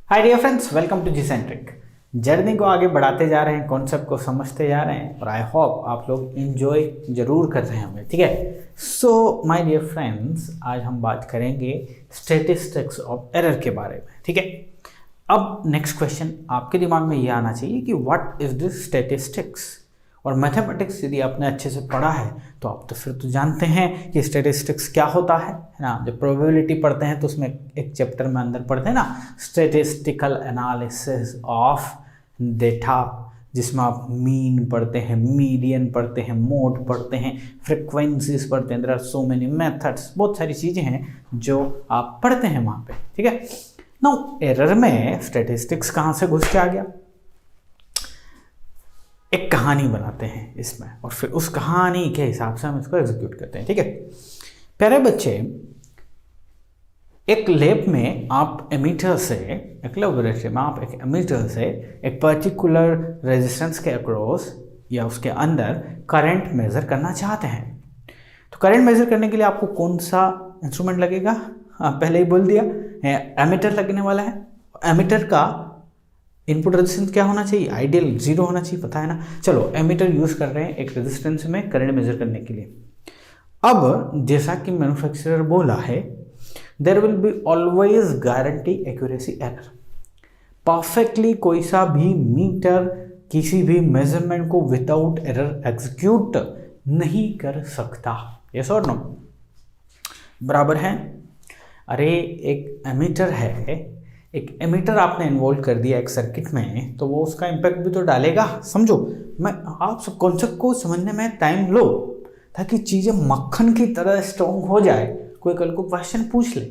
Hi dear friends, welcome to G centric. Journey को आगे बढ़ाते जा रहे हैं, कॉन्सेप्ट को समझते जा रहे हैं और आई होप आप लोग एंजॉय जरूर कर रहे होंगे। ठीक है, सो माय डियर फ्रेंड्स, आज हम बात करेंगे स्टैटिस्टिक्स ऑफ एरर के बारे में। ठीक है, अब नेक्स्ट क्वेश्चन आपके दिमाग में ये आना चाहिए कि व्हाट इज दिस स्टैटिस्टिक्स। और मैथमेटिक्स यदि आपने अच्छे से पढ़ा है तो आप तो फिर तो जानते हैं कि स्टैटिस्टिक्स क्या होता है ना। जब प्रोबेबिलिटी पढ़ते हैं तो उसमें एक चैप्टर में अंदर पढ़ते हैं ना, स्टैटिस्टिकल एनालिसिस ऑफ डेटा, जिसमें आप मीन पढ़ते हैं, मीडियन पढ़ते हैं, मोड पढ़ते हैं, फ्रिक्वेंसीज पढ़ते हैं। There are so many methods, बहुत सारी चीज़ें हैं जो आप पढ़ते हैं वहाँ पे। ठीक है, नाउ एरर में स्टैटिस्टिक्स कहाँ से घुस के आ गया? एक कहानी बनाते हैं इसमें और फिर उस कहानी के हिसाब से हम इसको एग्जीक्यूट करते हैं। ठीक है प्यारे बच्चे, एक लैब में आप एमीटर से, एक लेबोरेटरी में आप एक एमीटर से एक पर्टिकुलर रेजिस्टेंस के अक्रॉस या उसके अंदर करंट मेजर करना चाहते हैं। तो करंट मेजर करने के लिए आपको कौन सा इंस्ट्रूमेंट लगेगा? पहले ही बोल दिया, एमीटर लगने वाला है। एमीटर का इनपुट रेजिस्टेंस क्या होना चाहिए? आइडियल 0 होना चाहिए, पता है ना। चलो एमीटर यूज कर रहे हैं एक रेजिस्टेंस में करंट मेजर करने के लिए। अब जैसा कि मैन्युफैक्चरर बोला है, there will be always guarantee accuracy error. Perfectly कोई सा भी मीटर किसी भी मेजरमेंट को विदाउट एरर एग्जीक्यूट नहीं कर सकता। यस और नो? बराबर है। अरे एक एमीटर है, एक एमीटर आपने इन्वॉल्व कर दिया एक सर्किट में, तो वो उसका इम्पैक्ट भी तो डालेगा। समझो, मैं आप सब कॉन्सेप्ट को समझने में टाइम लो ताकि चीज़ें मक्खन की तरह स्ट्रॉन्ग हो जाए। कोई कल को क्वेश्चन पूछ ले,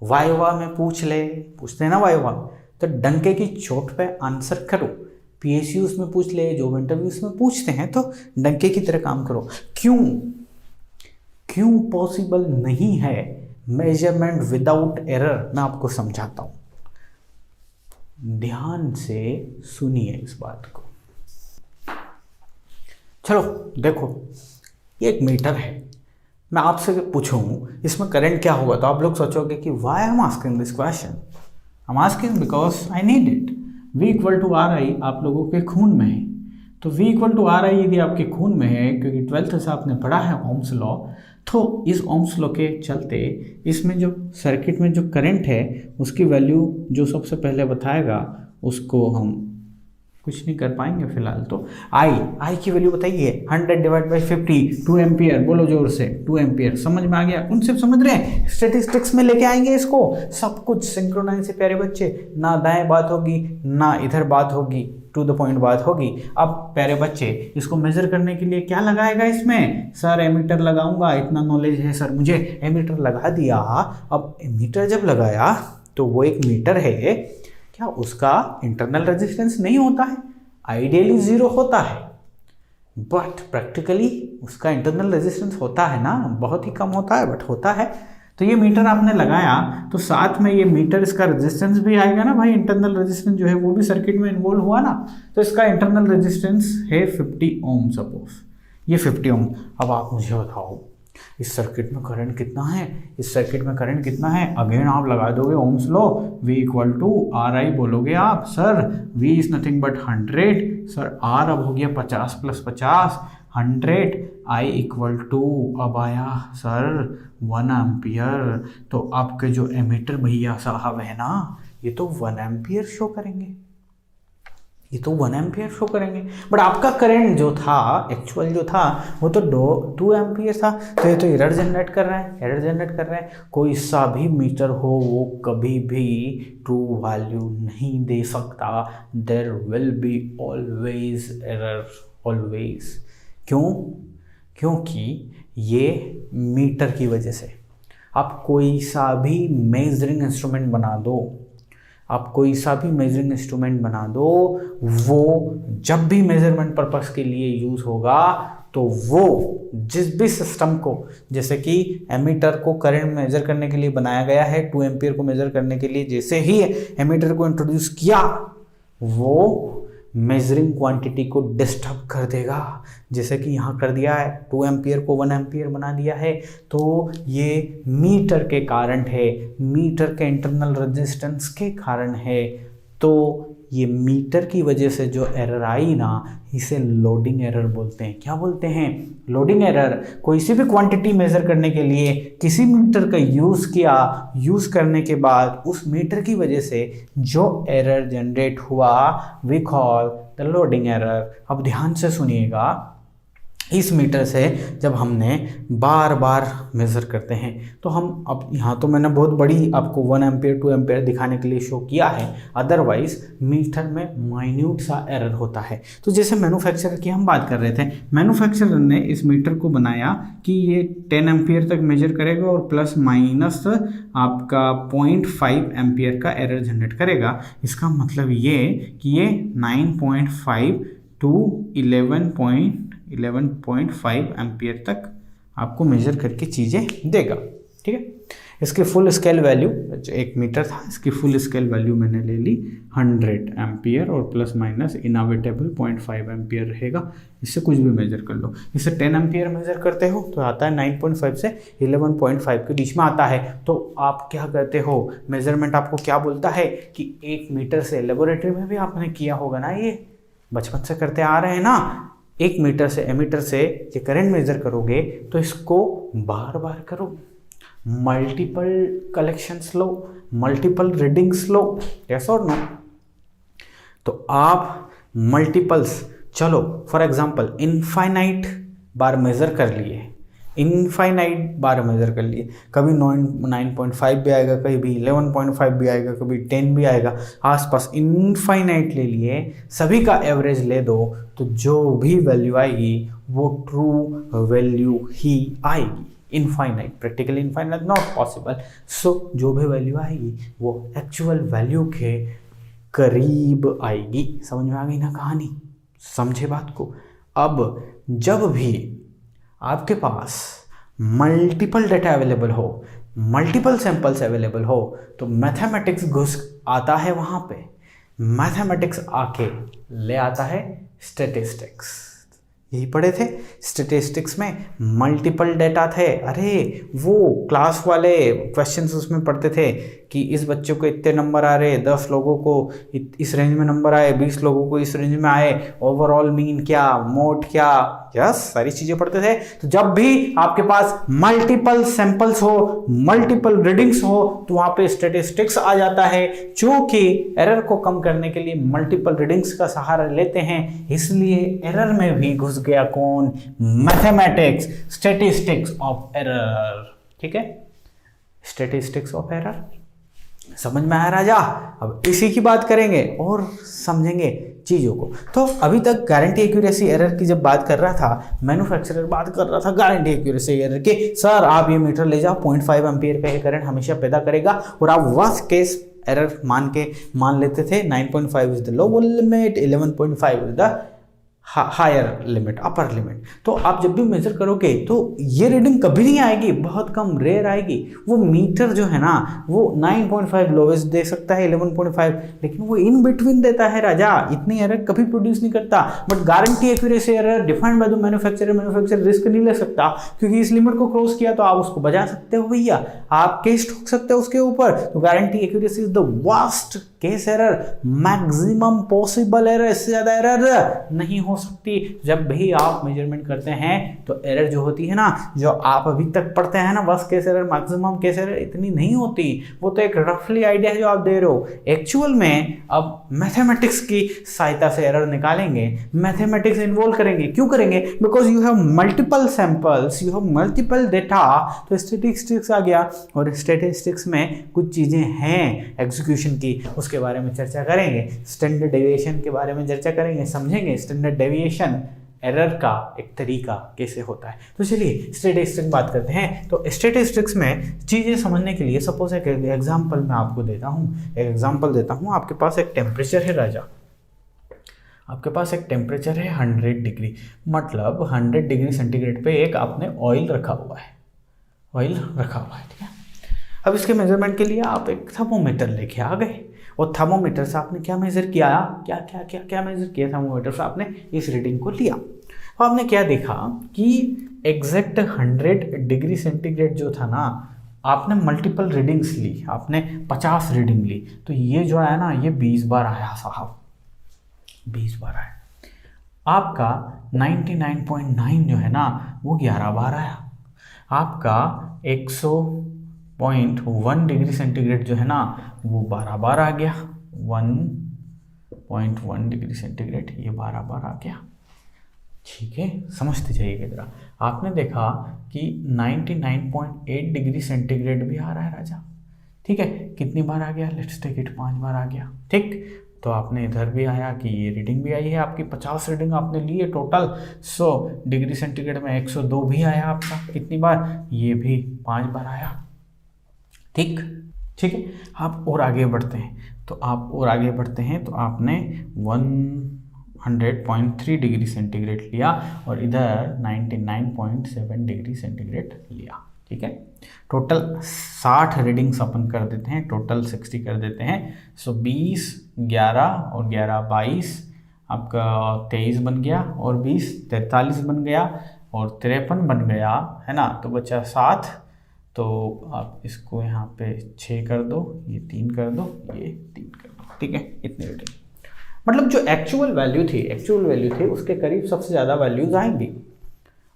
वाइवा में पूछते हैं ना वाइवा, तो डंके की चोट पे आंसर करो। पीएसयूज में पूछ ले, जॉब इंटरव्यूज में पूछते हैं, तो डंके की तरह काम करो। क्यों पॉसिबल नहीं है मेजरमेंट विदाउट एरर? मैं आपको समझाता हूँ, ध्यान से सुनिए इस बात को। चलो देखो, ये एक मीटर है, मैं आपसे पूछूं इसमें करंट क्या होगा, तो आप लोग सोचोगे कि why I am asking this question. I am asking because I need it. V equal to R I आप लोगों के खून में है, तो V equal to R I यदि आपके खून में है, क्योंकि 12th से आपने पढ़ा है ओम्स लॉ, तो इस ओम्स लॉ के चलते इसमें जो सर्किट में जो करंट है उसकी वैल्यू जो सबसे पहले बताएगा उसको हम कुछ नहीं कर पाएंगे फिलहाल। तो आई की वैल्यू बताइए, 100 डिवाइड बाई 50, 2 एम्पियर। बोलो जोर से, 2 एम्पियर। समझ में आ गया? कॉन्सेप्ट समझ रहे हैं? स्टैटिस्टिक्स में लेके आएंगे इसको, सब कुछ सिंक्रोनाइज से प्यारे बच्चे। ना दाएं बात होगी, ना इधर बात होगी, टू द पॉइंट बात होगी। अब प्यारे बच्चे, इसको मेजर करने के लिए क्या लगाएगा इसमें? सर एमीटर लगाऊंगा, इतना नॉलेज है सर मुझे। एमीटर लगा दिया। अब एमीटर जब लगाया तो वो एक मीटर है, क्या उसका इंटरनल रेजिस्टेंस नहीं होता है? आइडियली 0 होता है, बट प्रैक्टिकली उसका इंटरनल रेजिस्टेंस होता है ना, बहुत ही कम होता है बट होता है। तो ये मीटर आपने लगाया तो साथ में ये मीटर, इसका रेजिस्टेंस भी आएगा ना भाई। इंटरनल रेजिस्टेंस जो है वो भी सर्किट में इन्वॉल्व हुआ ना, तो इसका इंटरनल रेजिस्टेंस है 50 ओम। सपोज ये 50 ओम। अब आप मुझे बताओ इस सर्किट में करंट कितना है? इस सर्किट में करंट कितना है? अगेन आप लगा दोगे ohm's law, V equal to R I. बोलोगे आप sir V is nothing but 100, sir R अब हो गया 50 प्लस 50, 100, I इक्वल टू अब आया सर 1 एम्पियर। तो आपके जो एमीटर भैया साहब है ना, ये तो 1 एम्पियर शो करेंगे, ये तो 1 एम्पियर शो करेंगे। बट आपका करंट जो था, एक्चुअल जो था, वो तो 2 एम्पियर था। तो ये तो एरर जनरेट कर रहे हैं। कोई सा भी मीटर हो वो कभी भी ट्रू वैल्यू नहीं दे सकता। There will be always error, always. क्योंकि ये मीटर की वजह से। आप कोई सा भी मेजरिंग इंस्ट्रूमेंट बना दो, वो जब भी मेजरमेंट पर्पस के लिए यूज होगा तो वो जिस भी सिस्टम को, जैसे कि एमीटर को करंट मेजर करने के लिए बनाया गया है, 2 एम्पियर को मेजर करने के लिए जैसे ही एमीटर को इंट्रोड्यूस किया, वो मेजरिंग क्वांटिटी को डिस्टर्ब कर देगा, जैसे कि यहाँ कर दिया है 2 एम्पियर को 1 एम्पियर बना दिया है। तो ये मीटर के कारण है, मीटर के इंटरनल रेजिस्टेंस के कारण है। तो ये मीटर की वजह से जो एरर आई ना, इसे लोडिंग एरर बोलते हैं। क्या बोलते हैं? Loading error. कोई सी भी क्वांटिटी मेजर करने के लिए किसी मीटर का यूज़ किया, यूज़ करने के बाद उस मीटर की वजह से जो एरर जनरेट हुआ, we call the loading error. अब ध्यान से सुनिएगा, इस मीटर से जब हमने बार बार मेज़र करते हैं तो हम, अब यहाँ तो मैंने बहुत बड़ी आपको 1 एम्पियर 2 एम्पियर दिखाने के लिए शो किया है, अदरवाइज मीटर में माइन्यूट सा एरर होता है। तो जैसे मैन्युफैक्चरर की हम बात कर रहे थे, मैन्युफैक्चरर ने इस मीटर को बनाया कि ये 10 एम्पियर तक मेजर करेगा और प्लस माइनस आपका 0.5 एम्पियर का एरर जनरेट करेगा। इसका मतलब ये कि ये 9.5 टू 11.5 एम्पियर तक आपको मेजर करके चीज़ें देगा। ठीक है, इसकी फुल स्केल वैल्यू, जो 1 मीटर था, इसकी फुल स्केल वैल्यू मैंने ले ली 100 एम्पियर और प्लस माइनस इनएविटेबल 0.5 एम्पियर रहेगा। इससे कुछ भी मेजर कर लो। इससे 10 एम्पियर मेजर करते हो तो आता है 9.5 से 11.5 के बीच में आता है। तो आप क्या करते हो, मेजरमेंट आपको क्या बोलता है कि 1 मीटर से, लेबोरेटरी में भी आपने किया होगा ना, ये बचपन से करते आ रहे हैं ना, 1 मीटर से एमीटर से ये करंट मेजर करोगे तो इसको बार बार करो, मल्टीपल कलेक्शंस लो, मल्टीपल रीडिंग्स लो, यस और नो। तो आप मल्टीपल्स, चलो फॉर एग्जांपल इनफाइनाइट बार मेजर कर लिए, इनफाइनाइट बार मेजर कर लिए, कभी 9.5 भी आएगा, कभी 11.5 भी आएगा, कभी 10 भी आएगा, आसपास इनफाइनाइट ले लिए, सभी का एवरेज ले दो तो जो भी वैल्यू आएगी वो ट्रू वैल्यू ही आएगी। Infinite, practically infinite not possible. So जो भी वैल्यू आएगी वो एक्चुअल वैल्यू के करीब आएगी। समझ में आ गई ना कहानी? समझे बात को? अब जब भी आपके पास मल्टीपल डेटा अवेलेबल हो, मल्टीपल सैंपल्स अवेलेबल हो, तो मैथमेटिक्स घुस आता है वहाँ पे। मैथमेटिक्स आके ले आता है स्टैटिस्टिक्स। यही पढ़े थे स्टैटिस्टिक्स में, मल्टीपल डेटा थे। अरे वो क्लास वाले क्वेश्चंस उसमें पढ़ते थे कि इस बच्चे को इतने नंबर आ रहे, 10 लोगों को इस रेंज में नंबर आए, 20 लोगों को इस रेंज में आए, ओवरऑल मीन क्या, मोड क्या, यस सारी चीज़ें पढ़ते थे। तो जब भी आपके पास मल्टीपल सैंपल्स हो, मल्टीपल रीडिंग्स हो, तो वहाँ पे स्टैटिस्टिक्स आ जाता है। चूंकि एरर को कम करने के लिए मल्टीपल रीडिंग्स का सहारा लेते हैं, इसलिए एरर में भी घुस गया कौन? Mathematics, statistics of error. ठीक है, स्टैटिस्टिक्स ऑफ एरर समझ में आया राजा? अब इसी की बात करेंगे और समझेंगे चीज़ों को। तो अभी तक गारंटी एक्यूरेसी एरर की जब बात कर रहा था, मैन्युफैक्चरर बात कर रहा था गारंटी एक्यूरेसी एरर के, सर आप ये मीटर ले जाओ, 0.5 एम्पियर का ये करंट हमेशा पैदा करेगा, और आप वर्स्ट केस एरर मान लेते थे 9.5 is the lower limit, 11.5 is the higher limit, upper limit. तो आप जब भी मेजर करोगे तो ये रीडिंग कभी नहीं आएगी, बहुत कम, रेयर आएगी। वो मीटर जो है ना, वो 9.5 लोवेस्ट दे सकता है, 11.5, लेकिन वो इन बिटवीन देता है राजा, इतनी एरर कभी प्रोड्यूस नहीं करता। But guarantee accuracy error defined by the manufacturer risk नहीं ले सकता, क्योंकि इस लिमिट को क्रॉस किया तो आप उसको बजा सकते हो भैया, आप केस ठोक सकते हो उसके ऊपर। तो guarantee accuracy is the worst case error, maximum possible error, इससे ज़्यादा एरर नहीं हो सकती। जब भी आप मेजरमेंट करते हैं तो एरर जो होती है ना, जो आप अभी तक पढ़ते हैं ना, worst case error, maximum case error, इतनी नहीं होती। वो तो एक रफली आइडिया है जो आप दे रहे हो। एक्चुअल में अब मैथमेटिक्स की सहायता से एरर निकालेंगे, मैथमेटिक्स इन्वॉल्व करेंगे। क्यों करेंगे? Because you have multiple samples, you have multiple data. तो स्टैटिस्टिक्स आ गया, और स्टैटिस्टिक्स में कुछ चीज़ें हैं एग्जीक्यूशन की, उसके बारे में चर्चा करेंगे। स्टैंडर्ड डेविएशन के बारे में चर्चा करेंगे, समझेंगे स्टैंडर्ड डेविएशन एरर का एक तरीका कैसे होता है। तो चलिए स्टैटिस्टिक्स बात करते हैं। तो स्टैटिस्टिक्स में चीज़ें समझने के लिए सपोज एक एग्जांपल मैं आपको देता हूँ, एक एग्जांपल देता हूँ। आपके पास एक टेम्परेचर है राजा, आपके पास एक टेम्परेचर है 100 डिग्री, मतलब 100 डिग्री सेंटीग्रेड पे एक आपने ऑयल रखा हुआ है, ऑयल रखा हुआ है, ठीक है। अब इसके मेजरमेंट के लिए आप एक थर्मोमीटर लेके आ गए और थर्मोमीटर से आपने क्या मेज़र किया, क्या क्या क्या क्या मेज़र किया, थर्मोमीटर से आपने इस रीडिंग को लिया। तो आपने क्या देखा कि एग्जैक्ट 100 डिग्री सेंटीग्रेड जो था ना, आपने मल्टीपल रीडिंग्स ली, आपने 50 रीडिंग ली, तो ये जो है ना ये 20 बार आया साहब, 20 बार आया। आपका 99.9 जो है ना वो 11 बार आया। आपका 100.1 डिग्री सेंटीग्रेड जो है ना वो 12 बार आ गया, 1.1 डिग्री सेंटीग्रेड ये 12 बार आ गया। ठीक है, समझते जाइएगा जरा। आपने देखा कि 99.8 डिग्री सेंटीग्रेड भी आ रहा है राजा। ठीक है, कितनी बार आ गया, लेट्स टेक इट, 5 बार आ गया। ठीक, तो आपने इधर भी आया कि ये रीडिंग भी आई है आपकी, 50 रीडिंग आपने ली है टोटल। 100 डिग्री सेंटीग्रेड में 102 भी आया आपका, कितनी बार, ये भी 5 बार आया। ठीक ठीक है, आप और आगे बढ़ते हैं तो आपने 100.3 डिग्री सेंटीग्रेड लिया और इधर 99.7 डिग्री सेंटीग्रेड लिया। ठीक है, टोटल 60 रीडिंग्स अपन कर देते हैं, टोटल 60 कर देते हैं। सो 20, 11 और 11 22, आपका 23 बन गया, और 20 43 बन गया, और 53 बन गया, है ना। तो बचा 7, तो आप इसको यहाँ पे 6 कर दो, ये 3 कर दो, ये 3 कर दो। ठीक है, इतनी रीडिंग, मतलब जो एक्चुअल वैल्यू थी उसके करीब सबसे ज़्यादा वैल्यूज आएंगी।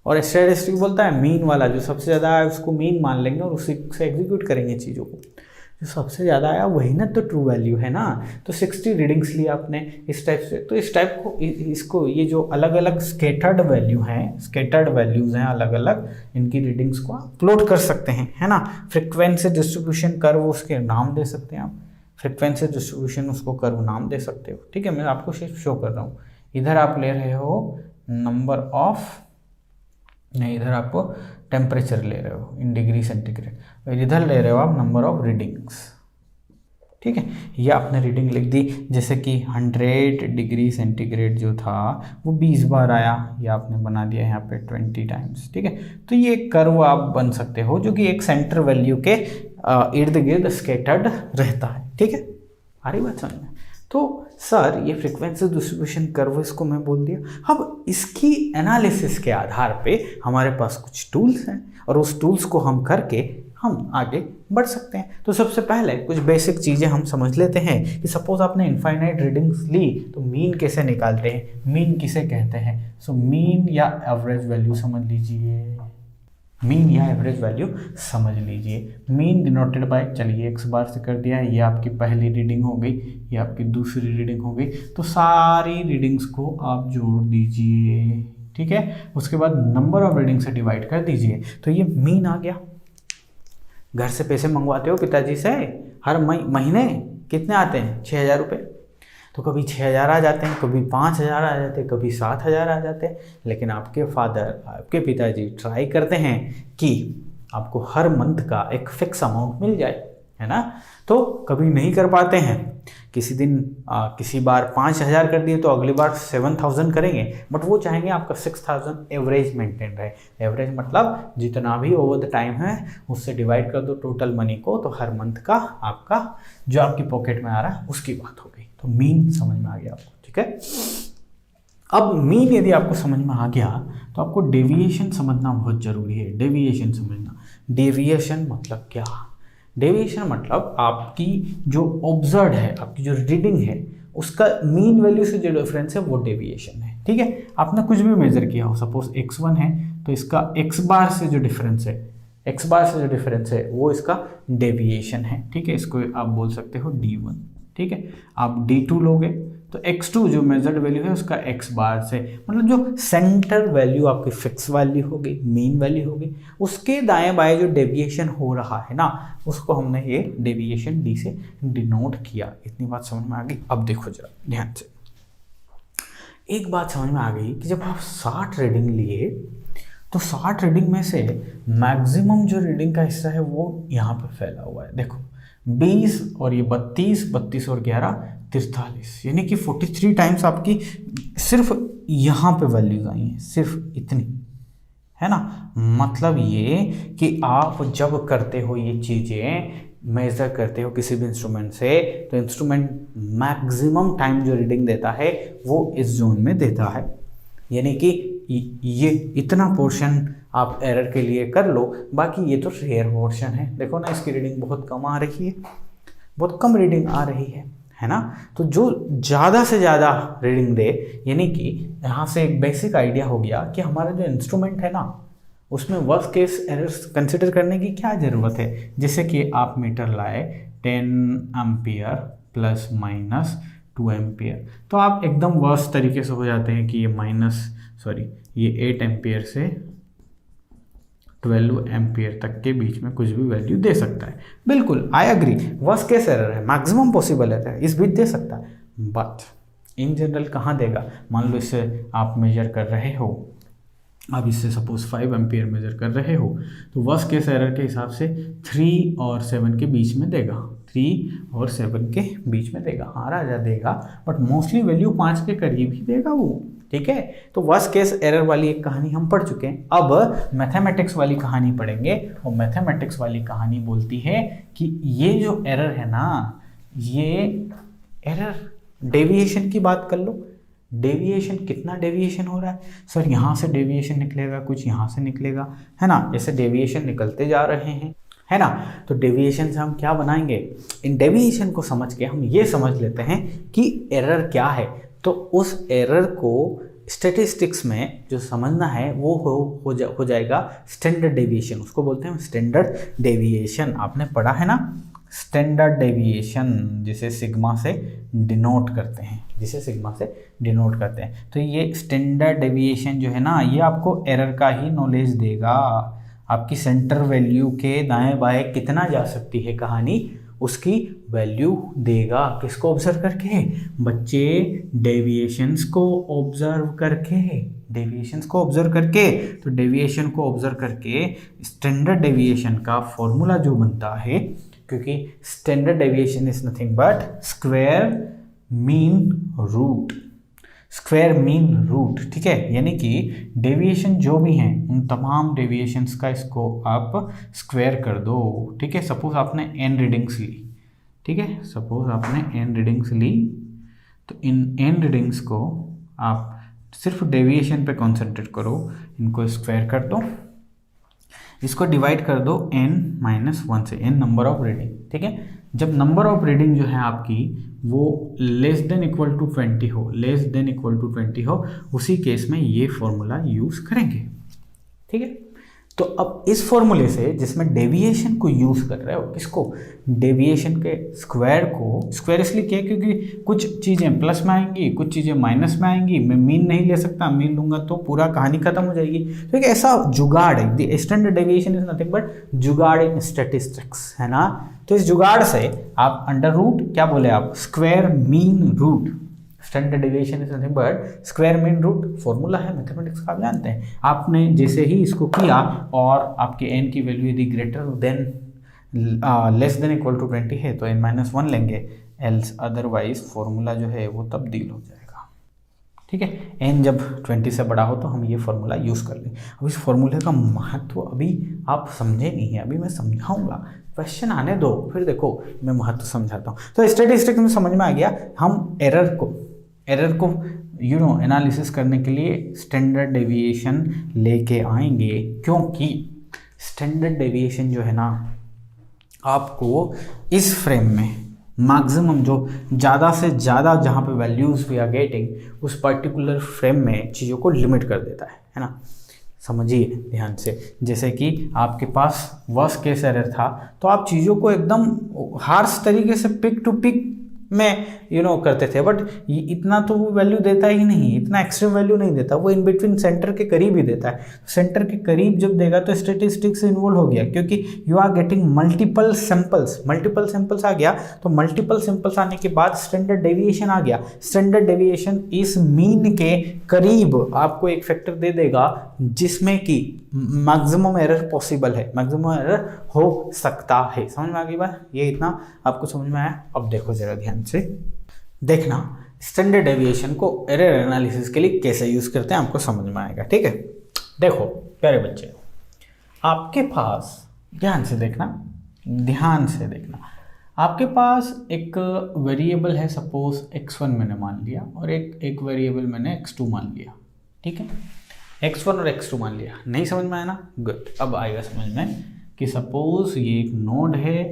और स्टैटिस्टिक बोलता है मीन वाला, जो सबसे ज़्यादा आया उसको मीन मान लेंगे और उसी से एग्जीक्यूट करेंगे चीज़ों को। जो सबसे ज़्यादा आया वही ना तो ट्रू वैल्यू है ना। तो 60 रीडिंग्स ली आपने इस टाइप से, तो इस टाइप को इसको ये जो अलग अलग स्केटर्ड वैल्यूज़ हैं अलग अलग, इनकी रीडिंग्स को आप प्लॉट कर सकते हैं, है ना। फ्रिक्वेंसी डिस्ट्रीब्यूशन कर्व उसके नाम दे सकते हैं आप, फ्रिक्वेंसी डिस्ट्रीब्यूशन उसको कर्व नाम दे सकते हो। ठीक है, मैं आपको सिर्फ शो कर रहा हूँ। इधर आप ले रहे हो नंबर ऑफ, नहीं इधर आपको टेम्परेचर ले रहे हो इन डिग्री सेंटीग्रेड, और इधर ले रहे हो आप नंबर ऑफ रीडिंग्स। ठीक है, ये आपने रीडिंग लिख दी, जैसे कि 100 डिग्री सेंटीग्रेड जो था वो 20 बार आया, ये आपने बना दिया यहाँ पे 20 टाइम्स। ठीक है, तो ये कर्व आप बन सकते हो जो कि एक सेंटर वैल्यू के इर्द गिर्द स्केटर्ड रहता है। ठीक है, आ रही बात समझ में। तो सर ये फ्रीक्वेंसी डिस्ट्रीब्यूशन कर्व इसको मैं बोल दिया। अब इसकी एनालिसिस के आधार पे हमारे पास कुछ टूल्स हैं और उस टूल्स को हम करके हम आगे बढ़ सकते हैं। तो सबसे पहले कुछ बेसिक चीज़ें हम समझ लेते हैं कि सपोज आपने इनफाइनाइट रीडिंग्स ली तो मीन कैसे निकालते हैं, मीन किसे कहते हैं। सो मीन या एवरेज वैल्यू समझ लीजिए, मीन या एवरेज वैल्यू समझ लीजिए। मीन डिनोटेड बाय, चलिए x बार से कर दिया, ये आपकी पहली रीडिंग हो गई, ये आपकी दूसरी रीडिंग हो गई। तो सारी रीडिंग्स को आप जोड़ दीजिए। ठीक है, उसके बाद नंबर ऑफ रीडिंग से डिवाइड कर दीजिए, तो ये मीन आ गया। घर से पैसे मंगवाते हो पिताजी से, हर महीने कितने आते हैं, 6,000 रुपये। तो कभी 6,000 आ जाते हैं, कभी 5,000 आ जाते हैं, कभी 7,000 आ जाते हैं। लेकिन आपके आपके पिताजी ट्राई करते हैं कि आपको हर मंथ का एक फिक्स अमाउंट मिल जाए, है ना। तो कभी नहीं कर पाते हैं, किसी दिन किसी बार 5,000 कर दिए तो अगली बार 7,000 करेंगे, बट वो चाहेंगे आपका 6,000 एवरेज मेंटेन रहे। एवरेज मतलब जितना भी ओवर द टाइम है उससे डिवाइड कर दो टोटल मनी को, तो हर मंथ का आपका जो आपकी पॉकेट में आ रहा है उसकी बात हो गई। तो मीन समझ में आ गया आपको। ठीक है, अब मीन यदि आपको समझ में आ गया तो आपको डेविएशन समझना बहुत जरूरी है। डेविएशन समझना, डेविएशन मतलब क्या, डेविएशन मतलब आपकी जो ऑब्जर्व है, आपकी जो रीडिंग है उसका मीन वैल्यू से जो डिफरेंस है वो डेविएशन है। ठीक है, आपने कुछ भी मेजर किया हो, सपोज x1 है तो इसका x बार से जो डिफरेंस है वो इसका डेविएशन है। ठीक है, इसको आप बोल सकते हो d1। ठीक है, आप d2 लोगे तो x2 जो मेजर्ड वैल्यू है उसका x बार से, मतलब जो सेंटर वैल्यू आपकी फिक्स वैल्यू हो गई, मीन वैल्यू हो गई, उसके दाएं बाएं जो डेविएशन हो रहा है ना उसको हमने ये डेविएशन d से डिनोट किया। इतनी बात समझ में आ गई। अब देखो जरा ध्यान से, एक बात समझ में आ गई कि जब आप 60 रीडिंग लिए तो 60 रीडिंग में से मैक्सिमम जो रीडिंग का हिस्सा है वो यहाँ पे फैला हुआ है। देखो 20 और ये 32 और 11 43, यानी कि 43 टाइम्स आपकी सिर्फ यहाँ पे वैल्यूज आई हैं, सिर्फ इतनी, है ना। मतलब ये कि आप जब करते हो ये चीज़ें, मेज़र करते हो किसी भी इंस्ट्रूमेंट से, तो इंस्ट्रूमेंट मैक्सिमम टाइम जो रीडिंग देता है वो इस जोन में देता है। यानी कि ये इतना पोर्शन आप एरर के लिए कर लो, बाकी ये तो रेयर पोर्शन है। देखो ना, इसकी रीडिंग बहुत कम आ रही है, बहुत कम रीडिंग आ रही है ना। तो जो ज़्यादा से ज़्यादा रीडिंग दे, यानी कि यहाँ से एक बेसिक आइडिया हो गया कि हमारा जो इंस्ट्रूमेंट है ना, उसमें वर्स्ट केस एरर्स कंसिडर करने की क्या ज़रूरत है। जैसे कि आप मीटर लाए 10 एम्पियर प्लस माइनस 2 एम्पियर, तो आप एकदम वर्स्ट तरीके से हो जाते हैं कि ये 8 एम्पियर से 12 एम्पियर तक के बीच में कुछ भी वैल्यू दे सकता है। बिल्कुल, I agree, worst case error है, मैक्सिमम पॉसिबल एरर है, इस बीच दे सकता है, बट इन जनरल कहाँ देगा। मान लो इससे आप मेजर कर रहे हो, अब इससे सपोज 5 एम्पियर मेजर कर रहे हो, तो वर्स्ट केस एरर के हिसाब से 3 और 7 के बीच में देगा, 3 और 7 के बीच में देगा, हाँ राजा देगा, बट मोस्टली वैल्यू 5 के करीब ही देगा वो। ठीक है, तो वर्स्ट केस एरर वाली एक कहानी हम पढ़ चुके हैं। अब मैथमेटिक्स वाली कहानी पढ़ेंगे, और मैथमेटिक्स वाली कहानी बोलती है कि ये जो एरर है ना, ये एरर डेविएशन की बात कर लो। डेविएशन, कितना डेविएशन हो रहा है सर, यहाँ से डेविएशन निकलेगा, कुछ यहाँ से निकलेगा, है ना, ऐसे डेविएशन निकलते जा रहे हैं, है ना। तो डेविएशन से हम क्या बनाएंगे, इन डेविएशन को समझ के हम ये समझ लेते हैं कि एरर क्या है। तो उस एरर को स्टैटिस्टिक्स में जो समझना है वो हो जाएगा स्टैंडर्ड डेविएशन, उसको बोलते हैं स्टैंडर्ड डेविएशन। आपने पढ़ा है ना, स्टैंडर्ड डेविएशन जिसे सिग्मा से डिनोट करते हैं, तो ये स्टैंडर्ड डेविएशन जो है ना, ये आपको एरर का ही नॉलेज देगा। आपकी सेंटर वैल्यू के दाएं बाएं कितना जा सकती है कहानी, उसकी वैल्यू देगा। किसको ऑब्जर्व करके बच्चे, डेविएशंस को ऑब्जर्व करके, तो डेविएशन को ऑब्जर्व करके स्टैंडर्ड डेविएशन का फॉर्मूला जो बनता है, क्योंकि standard deviation is nothing but square mean root, ठीक है। यानी कि डेविएशन जो भी हैं उन तमाम डेविएशंस का इसको आप स्क्वायर कर दो, ठीक है। सपोज आपने n रीडिंग्स ली, ठीक है, तो इन n रीडिंग्स को आप सिर्फ डेविएशन पे कॉन्सेंट्रेट करो, इनको स्क्वायर कर दो, इसको डिवाइड कर दो n-1 से, n नंबर ऑफ रीडिंग, ठीक है। जब नंबर ऑफ रीडिंग जो है आपकी वो लेस देन इक्वल टू 20 हो, उसी केस में ये फॉर्मूला यूज़ करेंगे, ठीक है। तो अब इस फॉर्मूले से जिसमें डेविएशन को यूज़ कर रहे हो, किसको, डेविएशन के स्क्वायर इसलिए किया क्योंकि कुछ चीज़ें प्लस में आएंगी, कुछ चीज़ें माइनस में आएंगी। मैं मीन नहीं ले सकता, मीन लूंगा तो पूरा कहानी खत्म हो जाएगी। तो एक ऐसा जुगाड़ है, the standard deviation is nothing but जुगाड़ इन स्टैटिस्टिक्स, है ना। तो इस जुगाड़ से आप अंडर रूट, क्या बोले आप, square mean root, standard deviation is nothing but square mean root, formula है मैथमेटिक्स का, आप जानते हैं। आपने जैसे ही इसको किया और आपके n की वैल्यू यदि greater than less than equal to 20 है तो n-1 लेंगे, एल्स अदरवाइज फॉर्मूला जो है वो तब्दील हो जाएगा, ठीक है। n जब 20 से बड़ा हो तो हम ये फॉर्मूला यूज़ कर लें। अब इस फॉर्मूले का महत्व अभी आप समझे नहीं है, अभी मैं समझाऊंगा, क्वेश्चन आने दो, फिर देखो मैं महत्व समझाता हूँ। तो स्टैटिस्टिक्स में समझ में आ गया, हम एरर को एनालिसिस करने के लिए स्टैंडर्ड डेविएशन लेके आएंगे, क्योंकि स्टैंडर्ड डेविएशन जो है ना, आपको इस फ्रेम में मैक्सिमम जो ज़्यादा से ज़्यादा जहाँ पे वैल्यूज़ वी आर गेटिंग, उस पर्टिकुलर फ्रेम में चीज़ों को लिमिट कर देता है ना। समझिए ध्यान से, जैसे कि आपके पास वर्स्ट केस एरर था, तो आप चीज़ों को एकदम हार्श तरीके से पिक टू पिक में करते थे, बट ये इतना तो वो वैल्यू देता ही नहीं, इतना एक्स्ट्रीम वैल्यू नहीं देता, वो इन बिटवीन सेंटर के करीब ही देता है। सेंटर के करीब जब देगा तो स्टैटिस्टिक्स इन्वॉल्व हो गया, क्योंकि you are getting multiple samples आ गया, तो मल्टीपल सैंपल्स आने के बाद स्टैंडर्ड डेविएशन आ गया। स्टैंडर्ड डेविएशन इस मीन के करीब आपको एक फैक्टर दे देगा जिसमें कि मैक्सिमम एरर पॉसिबल है, मैक्सिमम एरर हो सकता है। समझ में आ गई बात, ये इतना आपको समझ में आया। अब देखो जरा ध्यान से देखना, स्टैंडर्ड डेविएशन को एरर एनालिसिस के लिए कैसे यूज करते हैं, आपको समझ में आएगा, ठीक है। देखो प्यारे बच्चे, आपके पास ध्यान से देखना, ध्यान से देखना, आपके पास एक वेरिएबल है, सपोज x1 मैंने मान लिया और एक वेरिएबल मैंने x2 मान लिया, ठीक है। x1 और x2 मान लिया, नहीं समझ में आया ना? गुड। अब आएगा समझ में कि सपोज ये एक नोड है,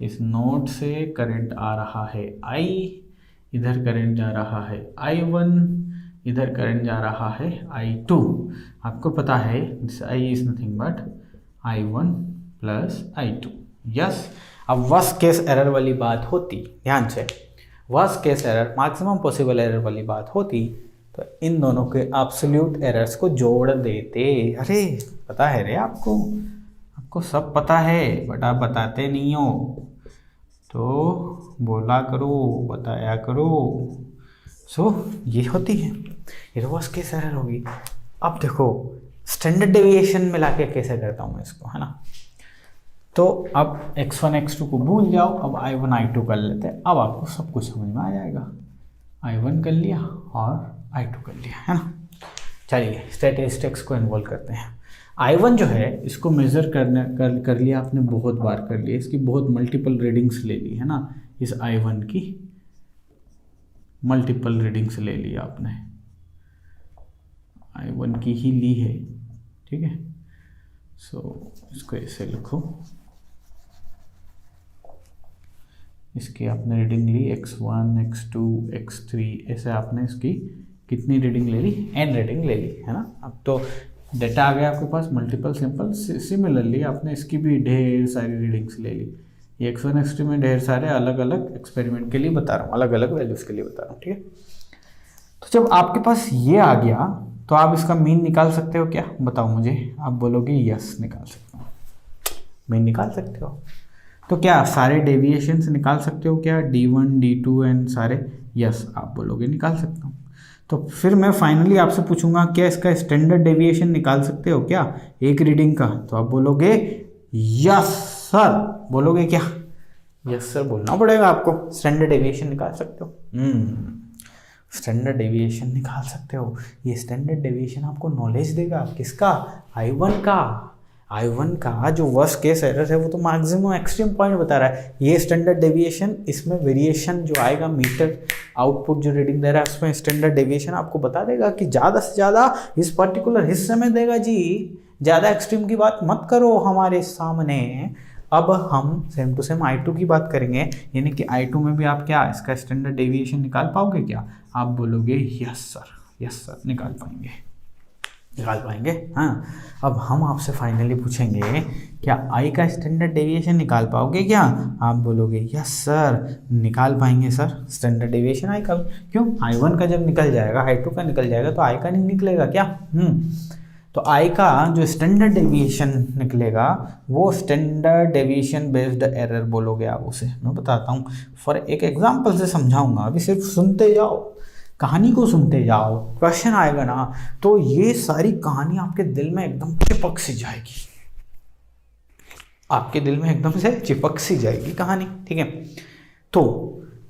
इस नोड से करंट आ रहा है I, इधर करंट जा रहा है I1, इधर करंट जा रहा है I2। आपको पता है I is nothing but I1 plus I2। Yes. अब वर्स्ट केस एरर वाली बात होती, ध्यान से, worst case error, maximum possible error वाली बात होती तो इन दोनों के एब्सोल्यूट एरर्स को जोड़ देते। अरे पता है रे आपको सब पता है, बट आप बताते नहीं हो, तो बोला करो, बताया करो। सो ये होती है, ये वर्स्ट केस एरर होगी। अब देखो स्टैंडर्ड डेविएशन मिला के कैसे करता हूँ मैं इसको, है ना। तो अब x1 x2 को भूल जाओ, अब I1 I2 कर लेते हैं। अब आपको सब कुछ समझ में आ जाएगा। I1 कर लिया और I2 कर लिया, है ना। चलिए स्टैटिस्टिक्स को इन्वॉल्व करते हैं। I1 जो है इसको मेज़र कर लिया आपने, बहुत बार कर लिया, इसकी बहुत मल्टीपल रीडिंग्स ले ली, है ना। इस I1 की मल्टीपल रीडिंग्स ले ली आपने, I1 की ही ली है, ठीक है। सो इसको ऐसे लिखो, इसकी आपने रीडिंग ली x1 x2 x3, ऐसे आपने इसकी कितनी रीडिंग ले ली, n रीडिंग ले ली, है ना। अब तो डेटा आ गया आपके पास मल्टीपल सिंपल। सिमिलरली आपने इसकी भी ढेर सारी रीडिंग्स ले ली। ये x1 x2 में ढेर सारे अलग अलग एक्सपेरिमेंट के लिए बता रहा हूँ, अलग अलग वैल्यूज़ के लिए बता रहा हूँ, ठीक है। तो जब आपके पास ये आ गया तो आप इसका मीन निकाल सकते हो क्या? बताओ मुझे। आप बोलोगे यस निकाल सकता हूँ, मीन निकाल सकते हो। तो क्या सारे डेविएशंस निकाल सकते हो क्या? D1 D2 एंड सारे? यस आप बोलोगे निकाल सकता हूँ। तो फिर मैं फाइनली आपसे पूछूंगा क्या इसका स्टैंडर्ड डेविएशन निकाल सकते हो क्या एक रीडिंग का? तो आप बोलोगे यस सर। बोलोगे क्या? यस सर बोलना पड़ेगा आपको। स्टैंडर्ड डेविएशन निकाल सकते हो। स्टैंडर्ड डेविएशन निकाल सकते हो। ये स्टैंडर्ड डेविएशन आपको नॉलेज देगा किसका? I1 का जो वर्स्ट केस एरर है वो तो मैक्सिमम एक्सट्रीम पॉइंट बता रहा है। ये स्टैंडर्ड डेविएशन, इसमें वेरिएशन जो आएगा मीटर आउटपुट जो रीडिंग दे रहा है उसमें स्टैंडर्ड डेविएशन आपको बता देगा कि ज़्यादा से ज़्यादा इस पर्टिकुलर हिस्से में देगा जी। ज़्यादा एक्सट्रीम की बात मत करो हमारे सामने। अब हम सेम टू सेम I2 की बात करेंगे, यानी कि I2 में भी आप क्या इसका स्टैंडर्ड डेविएशन निकाल पाओगे क्या? आप बोलोगे यस सर निकाल पाएंगे। हाँ, अब हम आपसे फाइनली पूछेंगे क्या I का स्टैंडर्ड डेविएशन निकाल पाओगे क्या? आप बोलोगे यस सर निकाल पाएंगे सर स्टैंडर्ड डेविएशन I का। क्यों? I1 का जब निकल जाएगा, I2 का निकल जाएगा तो I का नहीं निकलेगा क्या? तो I का जो स्टैंडर्ड डेविएशन निकलेगा वो स्टैंडर्ड डेविएशन बेस्ड एरर बोलोगे आप उसे। मैं बताता हूँ, फॉर एक एग्जांपल से समझाऊंगा, अभी सिर्फ सुनते जाओ, कहानी को सुनते जाओ, क्वेश्चन आएगा ना तो ये सारी कहानी आपके दिल में एकदम चिपक सी जाएगी, आपके दिल में एकदम से चिपक सी जाएगी कहानी, ठीक है। तो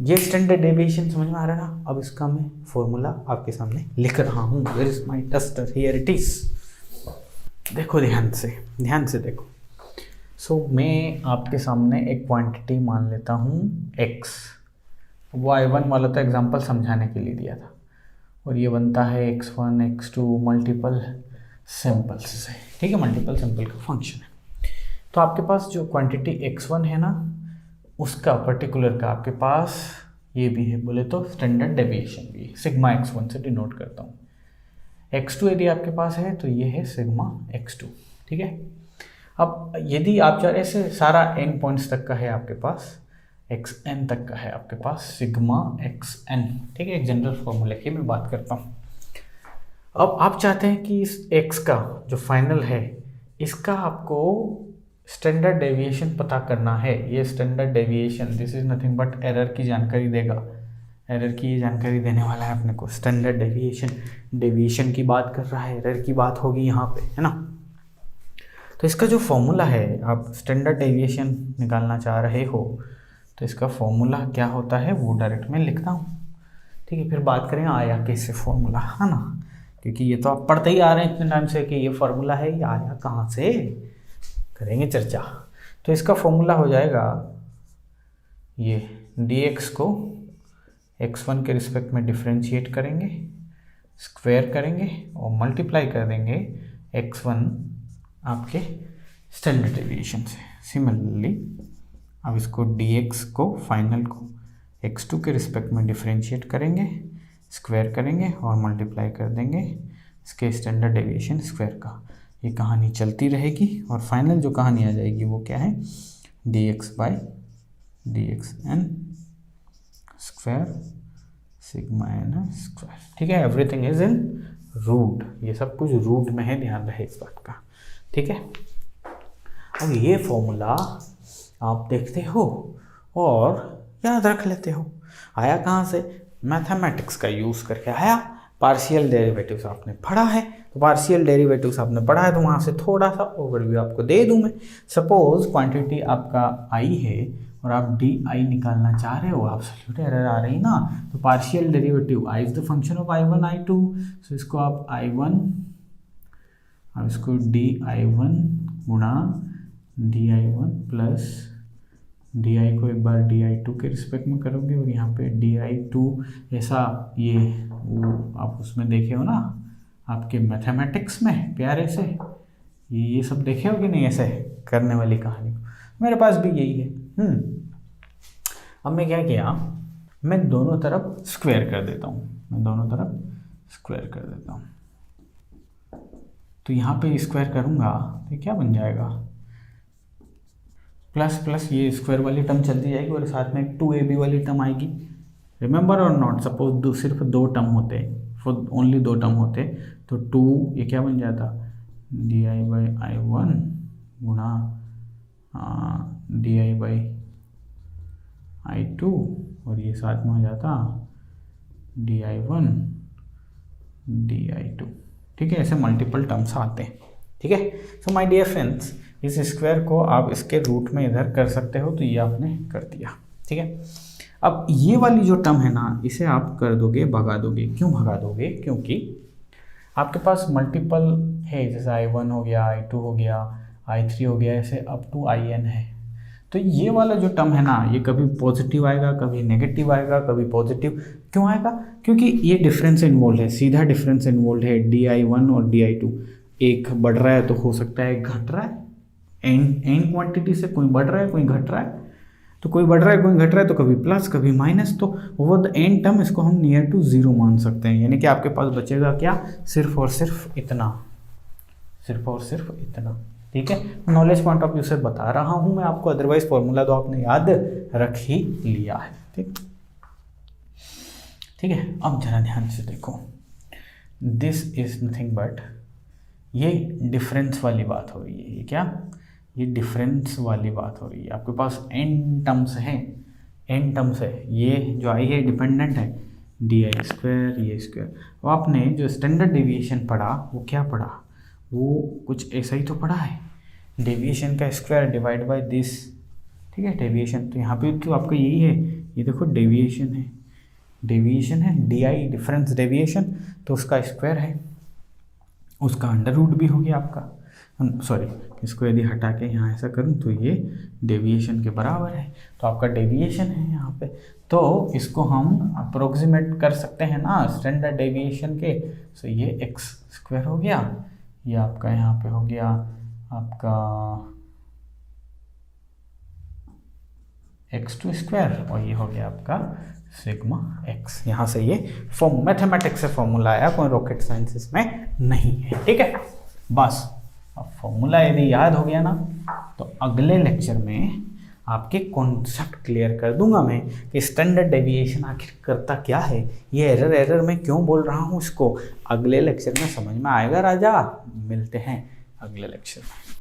ये स्टैंडर्ड डेविएशन समझ में आ रहा है ना। अब इसका मैं फॉर्मूला आपके सामने लिख रहा हूँ। Where is my duster? Here it is. देखो ध्यान से देखो। सो मैं आपके सामने एक क्वांटिटी मान लेता हूँ x। वो I1 वाला तो एग्जांपल समझाने के लिए दिया था, और ये बनता है x1 x2 मल्टीपल सिंपल्स से, ठीक है। मल्टीपल सिंपल का फंक्शन है। तो आपके पास जो क्वांटिटी x1 है ना, उसका पर्टिकुलर का आपके पास ये भी है, बोले तो स्टैंडर्ड डेविएशन भी है, सिग्मा x1 से डिनोट करता हूँ। x2 यदि आपके पास है तो ये है सिग्मा x2, ठीक है। अब यदि आप चाहे ऐसे सारा n पॉइंट्स तक का है आपके पास, xn तक का है आपके पास सिग्मा xn, ठीक है। एक जनरल फॉर्मूले की मैं बात करता हूँ। अब आप चाहते हैं कि इस x का जो फाइनल है इसका आपको स्टैंडर्ड डेविएशन पता करना है। ये standard deviation this is nothing but error की जानकारी देगा, एरर की जानकारी देने वाला है अपने को। स्टैंडर्ड डेविएशन की बात कर रहा है, एरर की बात होगी यहाँ पे, है ना। तो इसका जो फॉर्मूला है, आप स्टैंडर्ड डेविएशन निकालना चाह रहे हो तो इसका फॉर्मूला क्या होता है वो डायरेक्ट मैं लिखता हूँ, ठीक है। फिर बात करें आया कैसे फॉर्मूला, है ना, क्योंकि ये तो आप पढ़ते ही आ रहे हैं इतने टाइम से कि ये फार्मूला है, ये आया कहाँ से, करेंगे चर्चा। तो इसका फॉर्मूला हो जाएगा ये dx को x1 के रिस्पेक्ट में डिफ्रेंशिएट करेंगे, स्क्वायर करेंगे और मल्टीप्लाई कर देंगे x1 आपके स्टैंडर्ड डेविएशन से। सिमिलरली अब इसको dx को फाइनल को x2 के रिस्पेक्ट में डिफ्रेंशिएट करेंगे, स्क्वायर करेंगे और मल्टीप्लाई कर देंगे इसके स्टैंडर्ड डेविएशन स्क्वायर का। ये कहानी चलती रहेगी और फाइनल जो कहानी आ जाएगी वो क्या है, dx by dx n square sigma n square. ठीक है, एवरीथिंग इज इन रूट, ये सब कुछ रूट में है, ध्यान रहे इस बात का। ठीक है, अब ये फॉर्मूला आप देखते हो और याद रख लेते हो। आया कहाँ से, मैथमेटिक्स का यूज़ करके आया। पार्शियल डेरिवेटिव्स आपने पढ़ा है, तो पार्शियल डेरिवेटिव्स आपने पढ़ा है तो वहाँ से थोड़ा सा ओवरव्यू आपको दे दूँ मैं। सपोज क्वांटिटी आपका आई है और आप डी आई निकालना चाह रहे हो, आप एब्सोल्यूट एरर आ रही ना, तो partial derivative I is the function of i1 i2, सो इसको आप i1, अब इसको di1 गुणा di1 प्लस di को एक बार di2 के रिस्पेक्ट में करोगे और यहाँ पे di2 ऐसा ये वो आप उसमें देखे हो ना आपके मैथमेटिक्स में प्यारे से, ये सब देखे हो कि नहीं ऐसे करने वाली कहानी को, मेरे पास भी यही है। अब मैं क्या किया, मैं दोनों तरफ स्क्वायर कर देता हूँ, मैं दोनों तरफ स्क्वायर कर देता हूँ। तो यहाँ पे स्क्वायर करूँगा तो क्या बन जाएगा, प्लस प्लस ये स्क्वायर वाली टर्म चलती जाएगी और साथ में 2ab वाली टर्म आएगी। रिमेंबर और नॉट, सपोज सिर्फ दो टर्म होते, फॉर ओनली दो टर्म होते तो 2 ये क्या बन जाता, di बाई i1 गुणा di बाई i2 और ये साथ में हो जाता di1 di2। ठीक है, ऐसे मल्टीपल टर्म्स आते हैं। ठीक है, सो माय डियर फ्रेंड्स, इस स्क्वायर को आप इसके रूट में इधर कर सकते हो, तो ये आपने कर दिया। ठीक है, अब ये वाली जो टर्म है ना, इसे आप कर दोगे, भगा दोगे। क्यों भगा दोगे, क्योंकि आपके पास मल्टीपल है, जैसे i1 हो गया, i2 हो गया, i3 हो गया, ऐसे अप टू in है। तो ये वाला जो टर्म है ना, ये कभी पॉजिटिव आएगा, कभी नेगेटिव आएगा, कभी पॉजिटिव। क्यों आएगा, क्योंकि ये डिफरेंस इन्वॉल्व है, सीधा डिफरेंस इन्वॉल्व है। di1 और di2 एक बढ़ रहा है तो हो सकता है एक घट रहा है, एन क्वांटिटी से कोई बढ़ रहा है कोई घट रहा है, तो कोई बढ़ रहा है कोई घट रहा है, तो कभी प्लस कभी माइनस, तो ओवर द एंड टर्म इसको हम नियर टू जीरो मान सकते हैं। यानी कि आपके पास बचेगा क्या, सिर्फ और सिर्फ इतना, सिर्फ और सिर्फ इतना। ठीक है, नॉलेज पॉइंट ऑफ व्यू से बता रहा हूं मैं आपको, अदरवाइज फॉर्मूला तो आपने याद रख ही लिया है। ठीक है, अब जरा ध्यान से देखो, दिस इज नथिंग बट, ये डिफरेंस वाली बात हो रही है। ये क्या, ये डिफरेंस वाली बात हो रही है। आपके पास n टर्म्स हैं, n टर्म्स है, ये जो आई है डिपेंडेंट है, di स्क्वायर ये स्क्वायर। और आपने जो स्टैंडर्ड डेविएशन पढ़ा वो क्या पढ़ा, वो कुछ ऐसा ही तो पढ़ा है, डेविएशन का स्क्वायर डिवाइड बाय दिस। ठीक है, डेविएशन तो यहाँ पे तो आपका यही है, ये देखो डेविएशन है, डेविएशन है di डिफरेंस डेविएशन, तो उसका स्क्वायर है, उसका अंडर रूट भी हो गया आपका, सॉरी इसको यदि हटा के यहाँ ऐसा करूँ तो ये डेविएशन के बराबर है, तो आपका डेविएशन है यहाँ पे। तो इसको हम अप्रोक्सीमेट कर सकते हैं ना स्टैंडर्ड डेविएशन के, सो ये एक्स स्क्वायर हो गया, ये आपका यहाँ पे हो गया आपका x2 स्क्वायर और ये हो गया आपका सिग्मा x। यहाँ से ये मैथमेटिक्स से फॉर्मूला आया, कोई रॉकेट साइंस इसमें नहीं है। ठीक है, बस अब फॉर्मूला यदि याद हो गया ना, तो अगले लेक्चर में आपके कॉन्सेप्ट क्लियर कर दूंगा मैं कि स्टैंडर्ड डेविएशन आखिर करता क्या है, ये एरर मैं क्यों बोल रहा हूँ, इसको अगले लेक्चर में समझ में आएगा राजा। मिलते हैं अगले लेक्चर में।